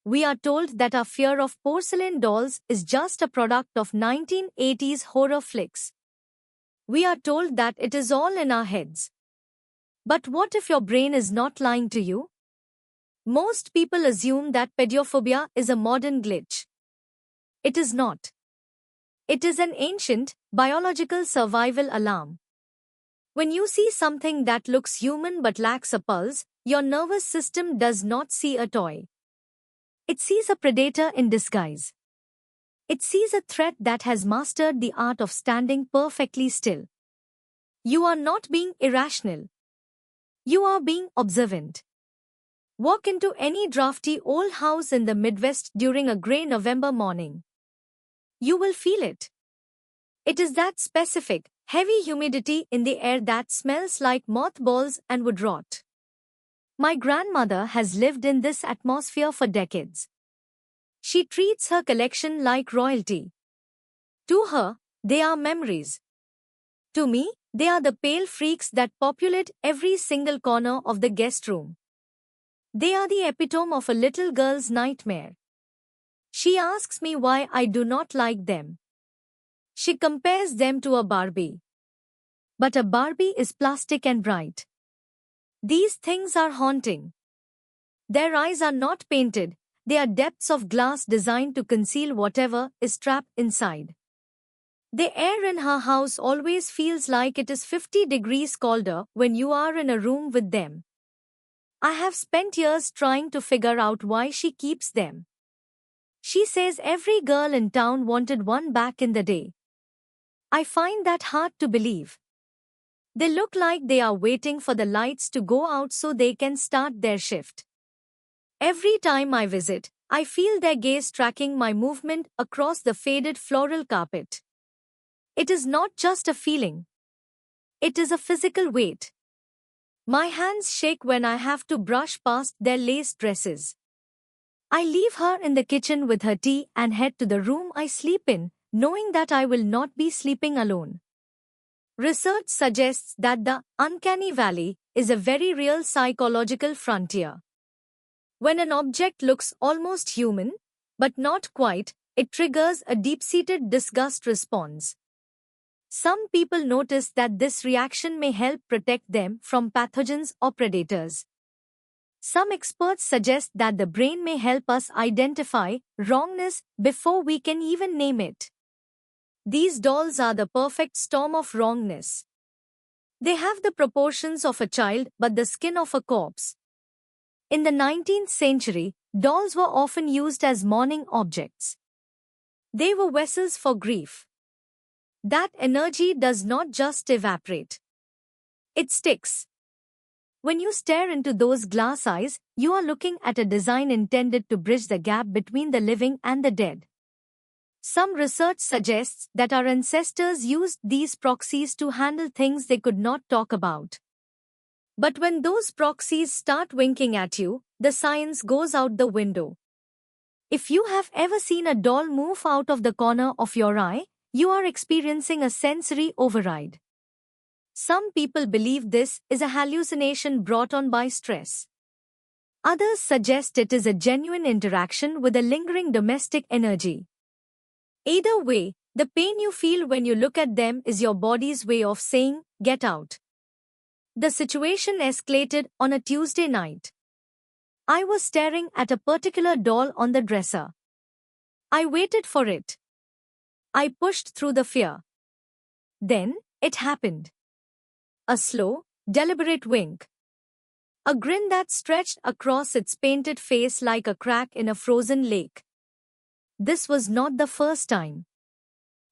we are told that our fear of porcelain dolls is just a product of 1980s horror flicks. We are told that it is all in our heads. But what if your brain is not lying to you? Most people assume that pediophobia is a modern glitch. It is not. It is an ancient, biological survival alarm. When you see something that looks human but lacks a pulse, your nervous system does not see a toy. It sees a predator in disguise. It sees a threat that has mastered the art of standing perfectly still. You are not being irrational. You are being observant. Walk into any drafty old house in the Midwest during a grey November morning. You will feel it. It is that specific, heavy humidity in the air that smells like mothballs and wood rot. My grandmother has lived in this atmosphere for decades. She treats her collection like royalty. To her, they are memories. To me, they are the pale freaks that populate every single corner of the guest room. They are the epitome of a little girl's nightmare. She asks me why I do not like them. She compares them to a Barbie. But a Barbie is plastic and bright. These things are haunting. Their eyes are not painted, they are depths of glass designed to conceal whatever is trapped inside. The air in her house always feels like it is 50 degrees colder when you are in a room with them. I have spent years trying to figure out why she keeps them. She says every girl in town wanted one back in the day. I find that hard to believe. They look like they are waiting for the lights to go out so they can start their shift. Every time I visit, I feel their gaze tracking my movement across the faded floral carpet. It is not just a feeling. It is a physical weight. My hands shake when I have to brush past their lace dresses. I leave her in the kitchen with her tea and head to the room I sleep in, knowing that I will not be sleeping alone. Research suggests that the uncanny valley is a very real psychological frontier. When an object looks almost human, but not quite, it triggers a deep-seated disgust response. Some people notice that this reaction may help protect them from pathogens or predators. Some experts suggest that the brain may help us identify wrongness before we can even name it. These dolls are the perfect storm of wrongness. They have the proportions of a child but the skin of a corpse. In the 19th century, dolls were often used as mourning objects. They were vessels for grief. That energy does not just evaporate. It sticks. When you stare into those glass eyes, you are looking at a design intended to bridge the gap between the living and the dead. Some research suggests that our ancestors used these proxies to handle things they could not talk about. But when those proxies start winking at you, the science goes out the window. If you have ever seen a doll move out of the corner of your eye, you are experiencing a sensory override. Some people believe this is a hallucination brought on by stress. Others suggest it is a genuine interaction with a lingering domestic energy. Either way, the pain you feel when you look at them is your body's way of saying, "Get out." The situation escalated on a Tuesday night. I was staring at a particular doll on the dresser. I waited for it. I pushed through the fear. Then, it happened. A slow, deliberate wink. A grin that stretched across its painted face like a crack in a frozen lake. This was not the first time.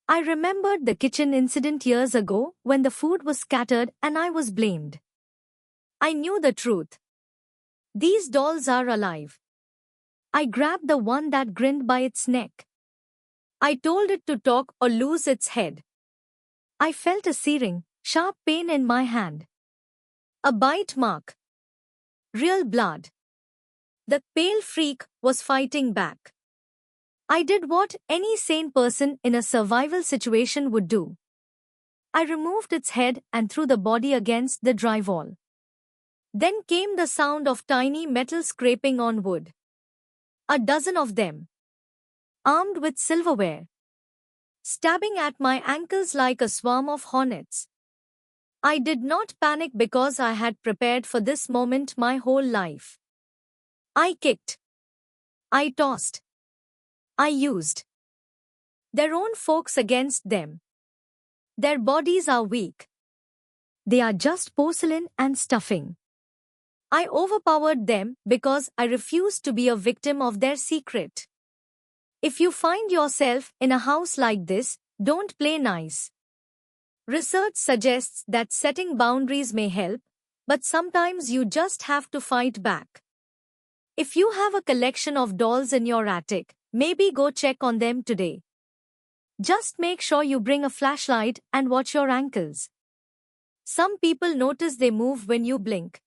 I remembered the kitchen incident years ago when the food was scattered and I was blamed. I knew the truth. These dolls are alive. I grabbed the one that grinned by its neck. I told it to talk or lose its head. I felt a searing, sharp pain in my hand. A bite mark. Real blood. The pale freak was fighting back. I did what any sane person in a survival situation would do. I removed its head and threw the body against the drywall. Then came the sound of tiny metal scraping on wood. A dozen of them, armed with silverware, stabbing at my ankles like a swarm of hornets. I did not panic because I had prepared for this moment my whole life. I kicked. I tossed. I used their own folks against them. Their bodies are weak. They are just porcelain and stuffing. I overpowered them because I refused to be a victim of their secret. If you find yourself in a house like this, don't play nice. Research suggests that setting boundaries may help, but sometimes you just have to fight back. If you have a collection of dolls in your attic, maybe go check on them today. Just make sure you bring a flashlight and watch your ankles. Some people notice they move when you blink.